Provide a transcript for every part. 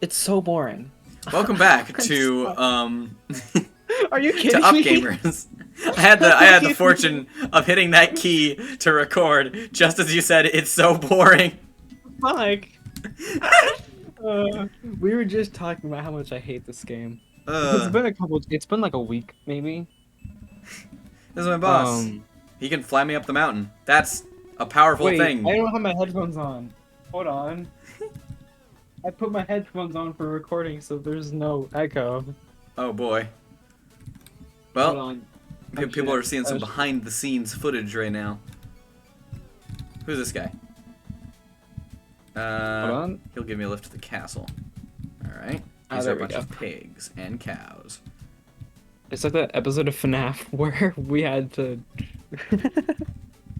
It's so boring. Welcome back to Are you to kidding Up me? Gamers. I had the fortune of hitting that key to record just as you said it's so boring. Fuck. We were just talking about how much I hate this game. It's Uh, been it's been like a week, maybe. this is my boss. He can fly me up the mountain. That's a powerful Wait, thing. I don't have my headphones on. Hold on. I put my headphones on for recording, so there's no echo. Oh boy. Hold Well, on. people are seeing some behind the scenes footage right now. Who's this guy? Hold on. He'll give me a lift to the castle. Alright. Ah, These are there a we bunch go. of pigs and cows. It's like that episode of FNAF where we had to.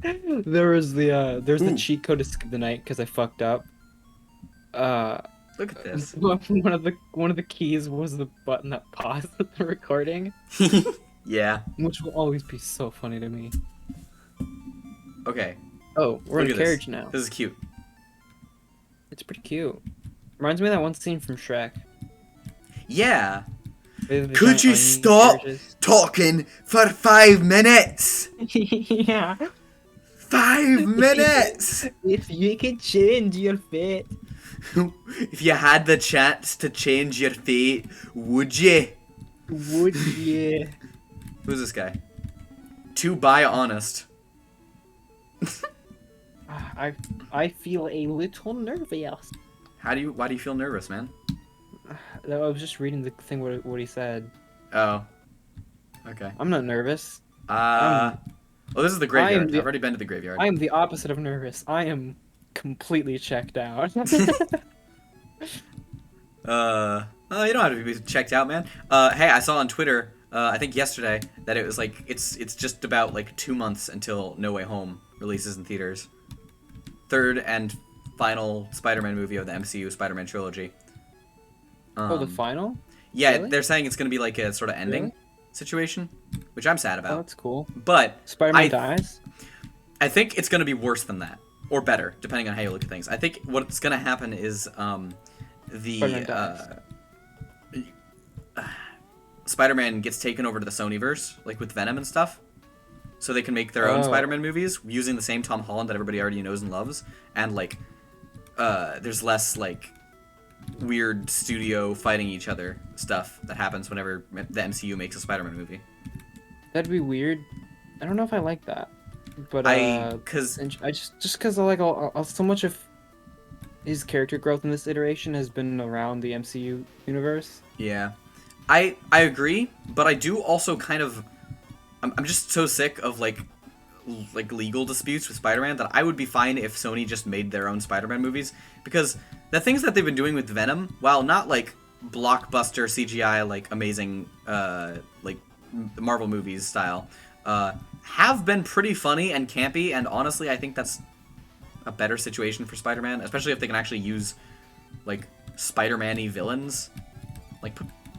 There's the Ooh. cheat code to skip the night because I fucked up. Look at this. One of the keys was the button that paused the recording, Yeah. which will always be so funny to me. Okay. Oh, we're Look in at a carriage this. now. This is cute. It's pretty cute. Reminds me of that one scene from Shrek. Yeah. With the Could giant you onion stop carriages. talking for 5 minutes? Yeah. 5 minutes! If you could change your fate. If you had the chance to change your fate, would you? Would you? Who's this guy? To buy honest. I feel a little nervous. Why do you feel nervous, man? I was just reading the thing what he said. Oh. Okay. I'm not nervous. Well, this is the graveyard. I've already been to the graveyard. I am the opposite of nervous. I am completely checked out. Oh, you don't have to be checked out, man. Hey, I saw on Twitter, I think yesterday, that it was like, it's just about like 2 months until No Way Home releases in theaters. Third and final Spider-Man movie of the MCU Spider-Man trilogy. Oh, the final? Yeah, Really? they're saying it's going to be like a sort of ending situation, which I'm sad Oh, about. that's cool. But Spider-Man dies? I think it's going to be worse than that, or better, depending on how you look at things. I think what's going to happen is Spider-Man gets taken over to the Sonyverse, like with Venom and stuff, so they can make their own Spider-Man movies using the same Tom Holland that everybody already knows and loves, and like there's less like weird studio fighting each other stuff that happens whenever the MCU makes a Spider-Man movie. That'd be weird. I don't know if I like that. But because I just because I like so much of his character growth in this iteration has been around the MCU universe. Yeah, I agree, but I do also kind of I'm just so sick of like legal disputes with Spider-Man that I would be fine if Sony just made their own Spider-Man movies, because the things that they've been doing with Venom, while not like blockbuster CGI like amazing like Marvel movies style, have been pretty funny and campy, and honestly I think that's a better situation for Spider-Man, especially if they can actually use like Spider-Man-y villains. Like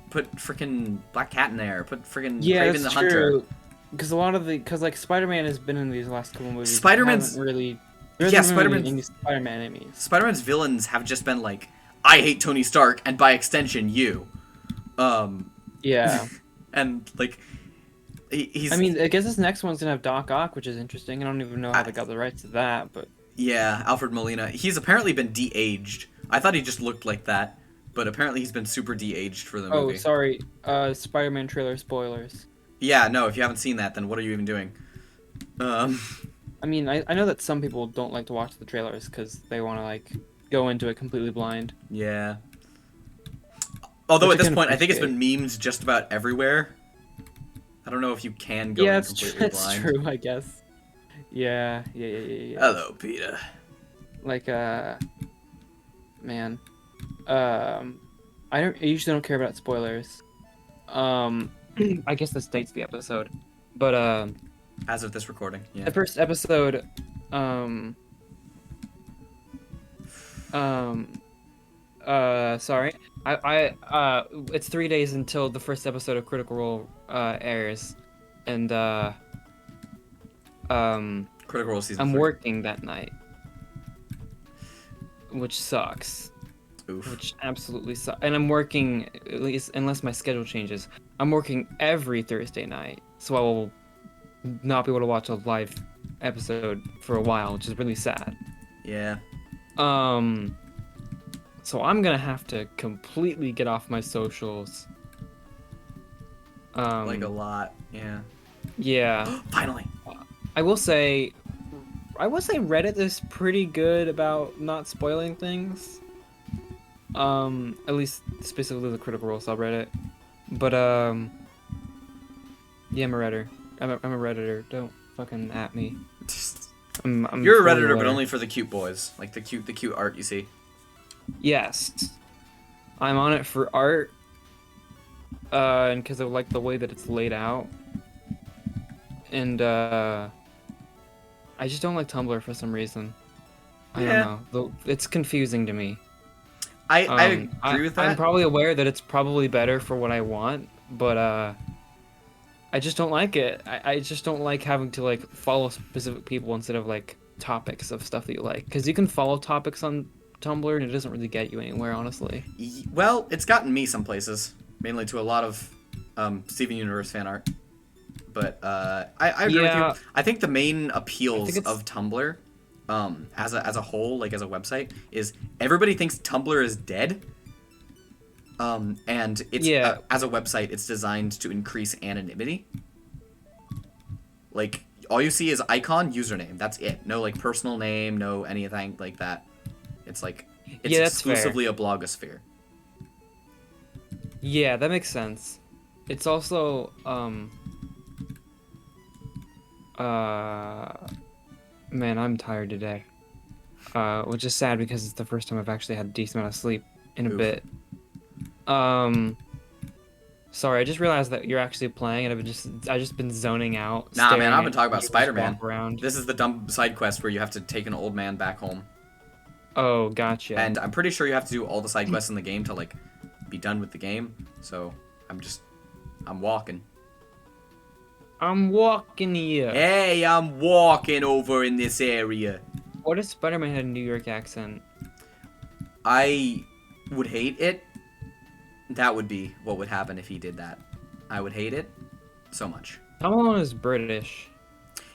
put freaking Black Cat in there, put freaking Kraven the Hunter. Because because like Spider-Man has been in these last couple movies. Spider-Man's Spider-Man enemies. Spider-Man's villains have just been like, I hate Tony Stark, and by extension you. Yeah. And like he's. I mean, I guess this next one's gonna have Doc Ock, which is interesting. I don't even know how they got the rights to that, but. Yeah, Alfred Molina. He's apparently been de-aged. I thought he just looked like that, but apparently he's been super de-aged for the movie. Oh, sorry. Spider-Man trailer spoilers. Yeah, no, if you haven't seen that, then what are you even doing? I mean, I know that some people don't like to watch the trailers because they want to, like, go into it completely blind. Yeah. Although at this point, I think it's been memed just about everywhere. I don't know if you can go in completely blind. That's true, I guess. Yeah. Hello, Peter. Like, man. I usually don't care about spoilers. I guess this dates the episode. But, as of this recording, yeah. The first episode, sorry. It's 3 days until the first episode of Critical Role, airs. And, Critical Role season I'm 3. working that night, which sucks. Oof. which absolutely sucks. And I'm working, at least unless my schedule changes, I'm working every Thursday night, so I will not be able to watch a live episode for a while, which is really sad. Yeah. Um, so I'm gonna have to completely get off my socials. Like a Um, lot. Yeah. yeah. Finally. I will say, Reddit is pretty good about not spoiling things. At least specifically the Critical Role subreddit. But yeah, I'm a redditor. I'm a redditor. Don't fucking at me. I'm You're a fully redditor, but aware. only for the cute boys, like the cute art you see. Yes, I'm on it for art. And because I like the way that it's laid out, and I just don't like Tumblr for some reason. I don't Yeah. know. It's confusing to me. I agree with I'm that. probably aware that it's probably better for what I want, but I just don't like it. I just don't like having to like follow specific people instead of like topics of stuff that you like. Because you can follow topics on Tumblr and it doesn't really get you anywhere, honestly. Well, it's gotten me some places, mainly to a lot of Steven Universe fan art. But I agree with you. Yeah, I think the main I think appeals it's of Tumblr, as a whole, like as a website, is everybody thinks Tumblr is dead. And it's yeah, as a website, it's designed to increase anonymity. Like all you see is icon, username. That's it. No like personal name, no anything like that. It's like it's yeah, that's fair. exclusively a blogosphere. Yeah, that makes sense. It's also uh man, I'm tired today. Which is sad because it's the first time I've actually had a decent amount of sleep in a Oof. bit. Um, Sorry, I just realized that you're actually playing, and I just been zoning out, Nah, man, staring I've at been talking about you just Spider-Man. walk around. This is the dumb side quest where you have to take an old man back home. Oh, gotcha. And I'm pretty sure you have to do all the side quests in the game to like be done with the game. So I'm walking. I'm walking here. Hey, I'm walking over in this area. What if Spider-Man had a New York accent? I would hate it. That would be what would happen if he did that. I would hate it so much. Tom Holland is British.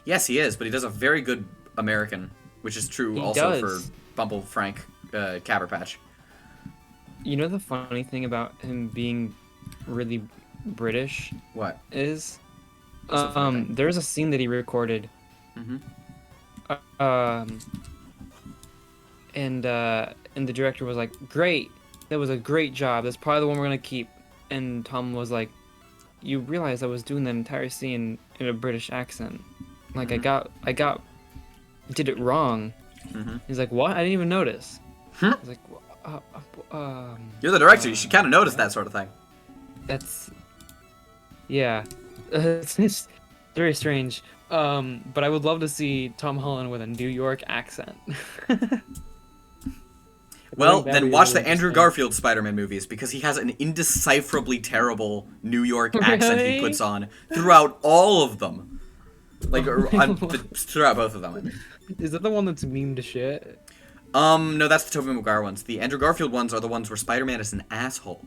Yes, he is, but he does a very good American, which is true He also for does. Bumble Frank Caberpatch. You know the funny thing about him being really British What? is, What's the funny thing? there's a scene that he recorded, Mm-hmm. um, and the director was like, "Great, that was a great job. That's probably the one we're gonna keep." And Tom was like, "You realize I was doing that entire scene in a British accent. Like did it wrong." Mm-hmm. He's like, "What? I didn't even notice." Hmm? I was like, You're the director. You should kind of notice that sort of thing. That's yeah, it's very strange. But I would love to see Tom Holland with a New York accent. Well, that'd then be watch really the Andrew interesting. Garfield Spider-Man movies because he has an indecipherably terrible New York accent he Really? puts on throughout all of them. Like Oh throughout both of them. Is that the one that's meme to shit? No, that's the Tobey Maguire ones. The Andrew Garfield ones are the ones where Spider-Man is an asshole.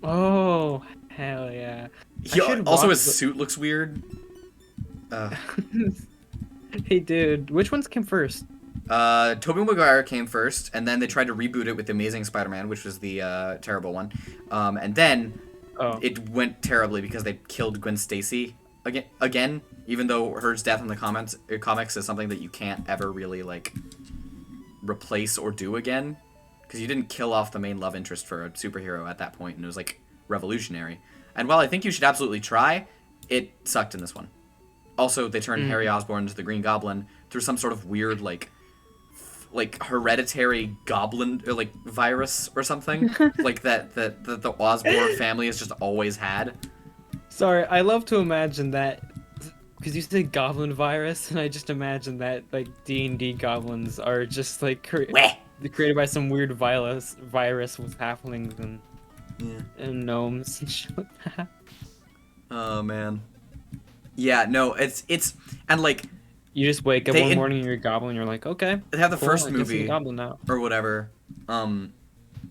Oh, hell yeah. He I should also watch his suit looks weird. Hey, dude, which ones came first? Tobey Maguire came first, and then they tried to reboot it with The Amazing Spider-Man, which was the terrible one. And then Oh, it went terribly because they killed Gwen Stacy again, even though her death in the comics is something that you can't ever really like replace or do again, because you didn't kill off the main love interest for a superhero at that point, and it was like revolutionary. And while I think you should absolutely try, it sucked in this one. Also, they turned Harry Osborn into the Green Goblin through some sort of weird like hereditary goblin or like virus or something like that the Osborn family has just always had. sorry. I love to imagine that because you said goblin virus, and I just imagine that like D&D goblins are just like Weh. created by some weird virus with halflings Yeah. and gnomes and shit like that. Oh man. Yeah, no, it's and like You just wake up They one in- morning and you're a goblin. You're like, okay, they have the cool, first I guess I'm a movie goblin now. or whatever.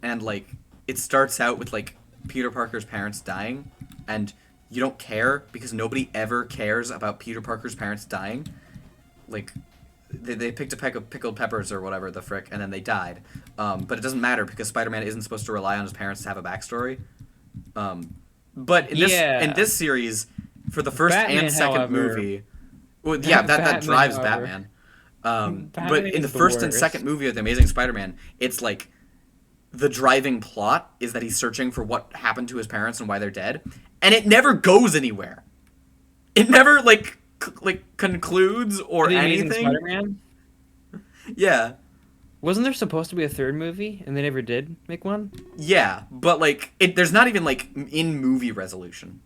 and like it starts out with like Peter Parker's parents dying, and you don't care because nobody ever cares about Peter Parker's parents dying. Like they picked a peck of pickled peppers or whatever the frick, and then they died. But it doesn't matter because Spider-Man isn't supposed to rely on his parents to have a backstory. But in Yeah. this series, for the first Batman, and second however, movie, well, yeah, that Batman, drives however. Batman. But Batman in the is the first and worst. second movie of the Amazing Spider-Man, it's like the driving plot is that he's searching for what happened to his parents and why they're dead, and it never goes anywhere. It never concludes or The Amazing anything. Spider-Man? Yeah, Wasn't there supposed to be a third movie, and they never did make one? yeah, but like there's not even like in movie resolution.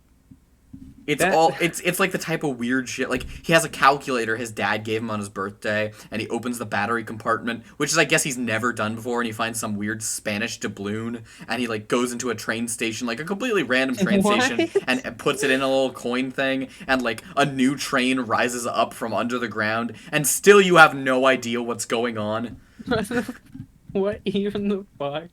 It's That- all it's like the type of weird shit. Like he has a calculator his dad gave him on his birthday, and he opens the battery compartment, which is I guess he's never done before, and he finds some weird Spanish doubloon, and he like goes into a train station, like a completely random train What? station, and puts it in a little coin thing, and like a new train rises up from under the ground, and still you have no idea what's going on. What even the fuck?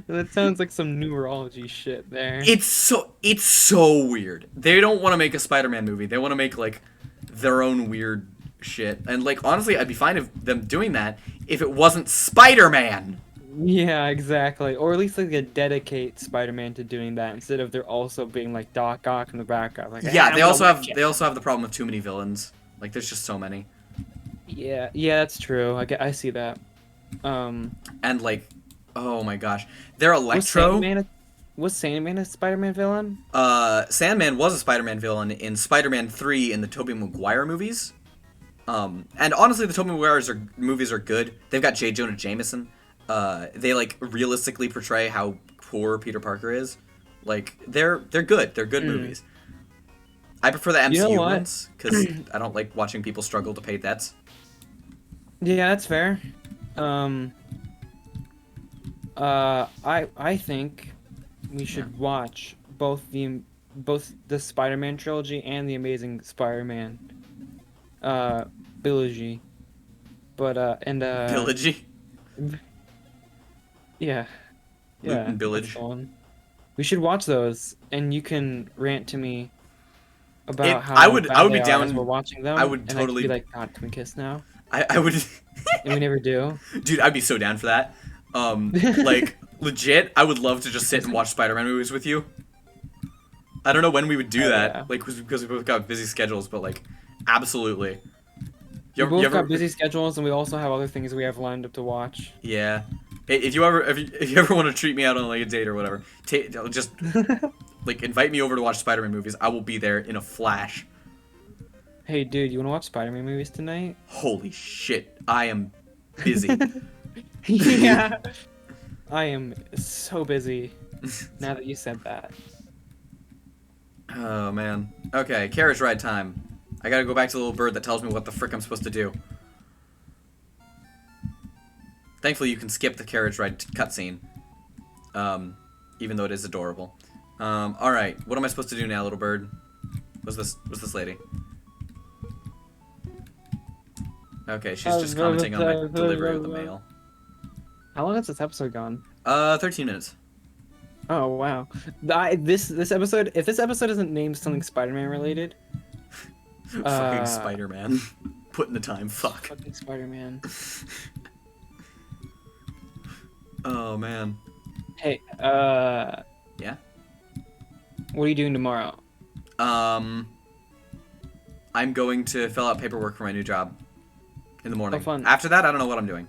That sounds like some numerology shit there. It's so weird. They don't want to make a Spider-Man movie. They want to make like their own weird shit. And like honestly, I'd be fine if them doing that if it wasn't Spider-Man. Yeah, exactly. Or at least like a dedicate Spider-Man to doing that instead of there also being like Doc Ock in the background. Like, Yeah, I'm they gonna also have watch it." they also have the problem of too many villains. Like there's just so many. Yeah, that's true. I see that. And like oh my gosh. Their Was Electro Sandman a Spider-Man villain? Sandman was a Spider-Man villain in Spider-Man 3 in the Tobey Maguire movies. And honestly, the Tobey Maguire movies are good. They've got J. Jonah Jameson. They like realistically portray how poor Peter Parker is. Like they're good. They're good movies. I prefer the MCU You know what? ones because I don't like watching people struggle to pay debts. Yeah, that's fair. I think we should watch both the Spider-Man trilogy and the Amazing Spider-Man trilogy. But Pillagey. yeah. Loot Yeah. and Pillage. that's the one. We should watch those and you can rant to me about how I would bad be they are down- as we're watching them. I would and I totally- could be like, God, can we kiss now? I would And we never do. Dude, I'd be so down for that. Like legit, I would love to just sit and watch Spider-Man movies with you. I don't know when we would do Oh, that, yeah. like because we both got busy schedules, but like, absolutely. We both got busy schedules, and we also have other things we have lined up to watch. Yeah. If you ever want to treat me out on like a date or whatever, just like invite me over to watch Spider-Man movies. I will be there in a flash. Hey, dude, you want to watch Spider-Man movies tonight? Holy shit, I am busy. Yeah. I am so busy now that you said that. Oh man. Okay, carriage ride time. I gotta go back to the little bird that tells me what the frick I'm supposed to do. Thankfully, you can skip the carriage ride cutscene, even though it is adorable. All right, what am I supposed to do now, little bird? What's this lady? Okay, she's just commenting on my delivery of the mail. How long has this episode gone? 13 minutes. Oh wow. This episode, if this episode isn't named something Spider-Man related, Fucking Spider-Man. Put in the time. Fuck. fucking Spider-Man. Oh man. Hey, Yeah. what are you doing tomorrow? I'm going to fill out paperwork for my new job in the morning. Oh, fun. After that, I don't know what I'm doing.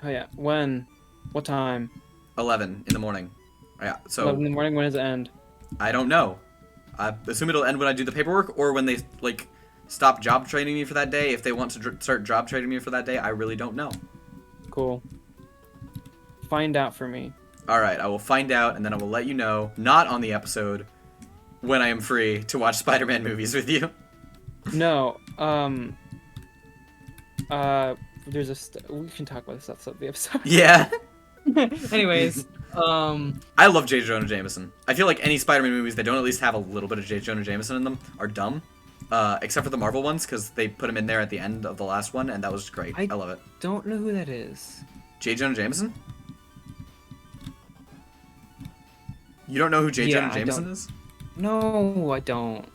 Oh yeah. When? What time? 11 in the morning. Yeah. So 11 in the morning. When does it end? I don't know. I assume it'll end when I do the paperwork or when they like stop job training me for that day. If they want to start job training me for that day, I really don't know. Cool. Find out for me. All right, I will find out and then I will let you know. Not on the episode when I am free to watch Spider-Man movies with you. No. There's we can talk about this outside the episode. Yeah. Anyways, I love J. Jonah Jameson. I feel like any Spider-Man movies that don't at least have a little bit of J. Jonah Jameson in them are dumb. Except for the Marvel ones, because they put him in there at the end of the last one, and that was great. I love it. don't know who that is. J. Jonah Jameson? You don't know who J. Yeah, Jonah I Jameson don't. is? No, I don't.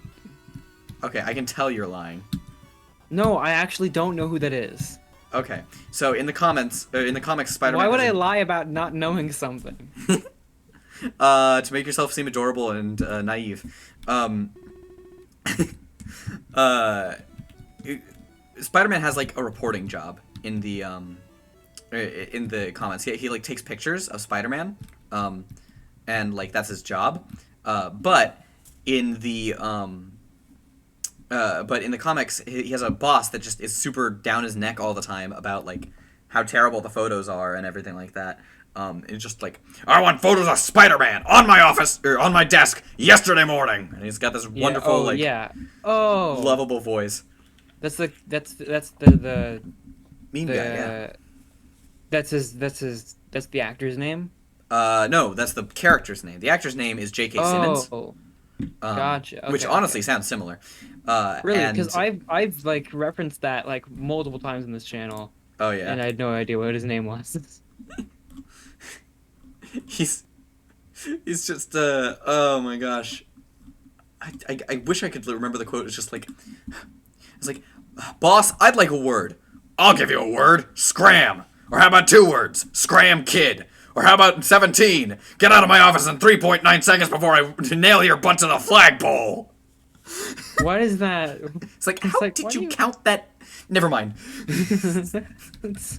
Okay, I can tell you're lying. No, I actually don't know who that is. Okay, so in the comics, Spider-Man Why would has I lie about not knowing something? to make yourself seem adorable and naive. Uh, Spider-Man has like a reporting job in the comments. He like takes pictures of Spider-Man, and like that's his job. But in the comics, he has a boss that just is super down his neck all the time about like how terrible the photos are and everything like that. It's just like, I want photos of Spider-Man on my office or on my desk yesterday morning, and he's got this Yeah. wonderful Oh, like yeah. Oh. lovable voice. That's the Mean guy, yeah. that's the actor's name. No, that's the character's name. The actor's name is J.K. Simmons. Oh, gotcha. Which Okay, honestly okay. sounds similar. Really? And Because I've like referenced that like multiple times in this channel, oh yeah, and I had no idea what his name was. he's just oh my gosh. I wish I could remember the quote. It's just like, it's like, boss, I'd like a word. I'll give you a word. Scram. Or how about 2 words? Scram kid. Or how about 17? Get out of my office in 3.9 seconds before I nail your butt to the flagpole. What is that? It's like, It's how like, did why do you you- count that? Never mind. It's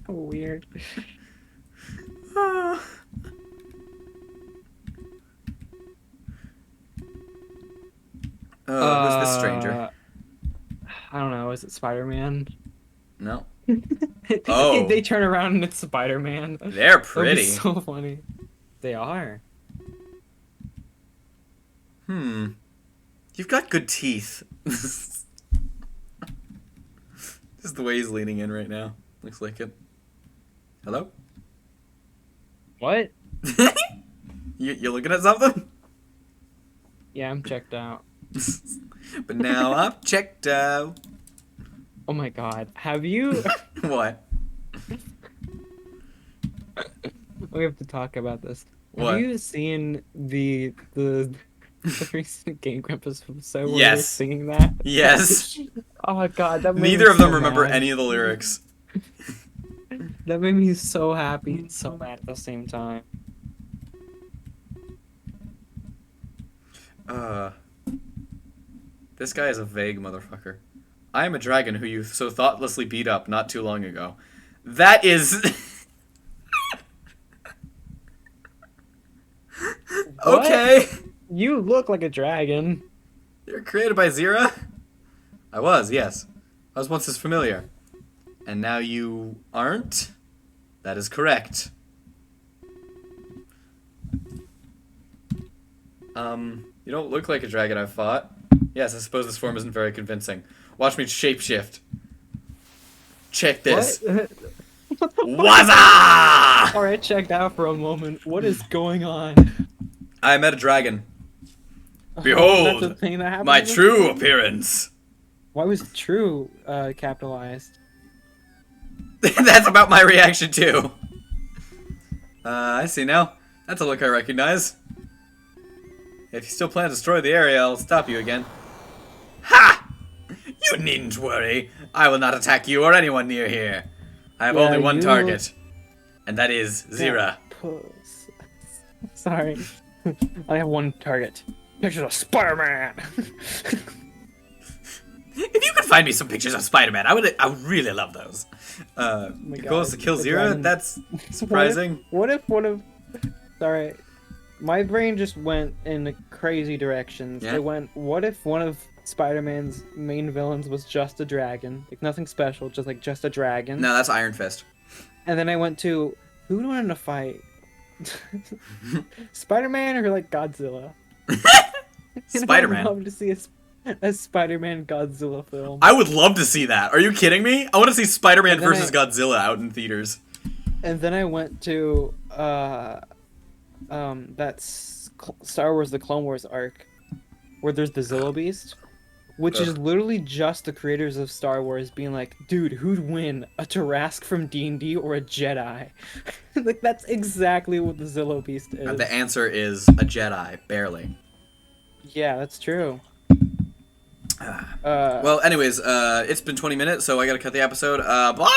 so weird. Who's this stranger? I don't know. Is it Spider-Man? No. Oh. They turn around and it's Spider-Man. They're That would be pretty. so funny. They are. You've got good teeth. This is the way he's leaning in right now. Looks like it. Hello? What? You looking at something? Yeah, I'm checked out. But now I'm checked out. Oh my god. Have you... What? We have to talk about this. What? Have you seen the recent Game Grumps episode where Yes. they're singing that? Yes. Oh god, that made Neither me of them so remember mad. any of the lyrics. That made me so happy and so mad at the same time. This guy is a vague motherfucker. I am a dragon who you so thoughtlessly beat up not too long ago. That is... What? Okay. You look like a dragon. You're created by Zira? I was, yes. I was once his familiar. And now you aren't? That is correct. You don't look like a dragon I've fought. Yes, I suppose this form isn't very convincing. Watch me shapeshift. Check this. What? Wazza! Alright, checked out for a moment. What is going on? I met a dragon. That's a Behold, thing that happened my in this true game? appearance. Why was true capitalized? That's about my reaction too. I see now. That's a look I recognize. If you still plan to destroy the area, I'll stop you again. Ha! You needn't worry. I will not attack you or anyone near here. I have Yeah, only one you- target. And that is Zira. Puss. Sorry. I have one target. Pictures of Spider-Man! If you could find me some pictures of Spider-Man, I would really love those. my Your God, goal is to kill the Zira? dragon- That's surprising. What if one of... Sorry. My brain just went in crazy directions. Yeah? It went, what if one of Spider-Man's main villains was just a dragon? Like, nothing special, just a dragon. No, that's Iron Fist. And then I went to, who do I want to fight? Spider-Man or, like, Godzilla? And Spider-Man. I would love to see a Spider-Man Godzilla film. I would love to see that. Are you kidding me? I want to see Spider-Man And then versus Godzilla out in theaters. And then I went to Star Wars: The Clone Wars arc, where there's the Zilla Beast. which Ugh. is literally just the creators of Star Wars being like, dude, who'd win, a Tarrasque from D&D or a Jedi? Like that's exactly what the Zillow Beast And the is. answer is a Jedi, barely. Yeah, that's true. Ah. Uh Well, anyways, it's been 20 minutes, so I gotta cut the episode. Bye!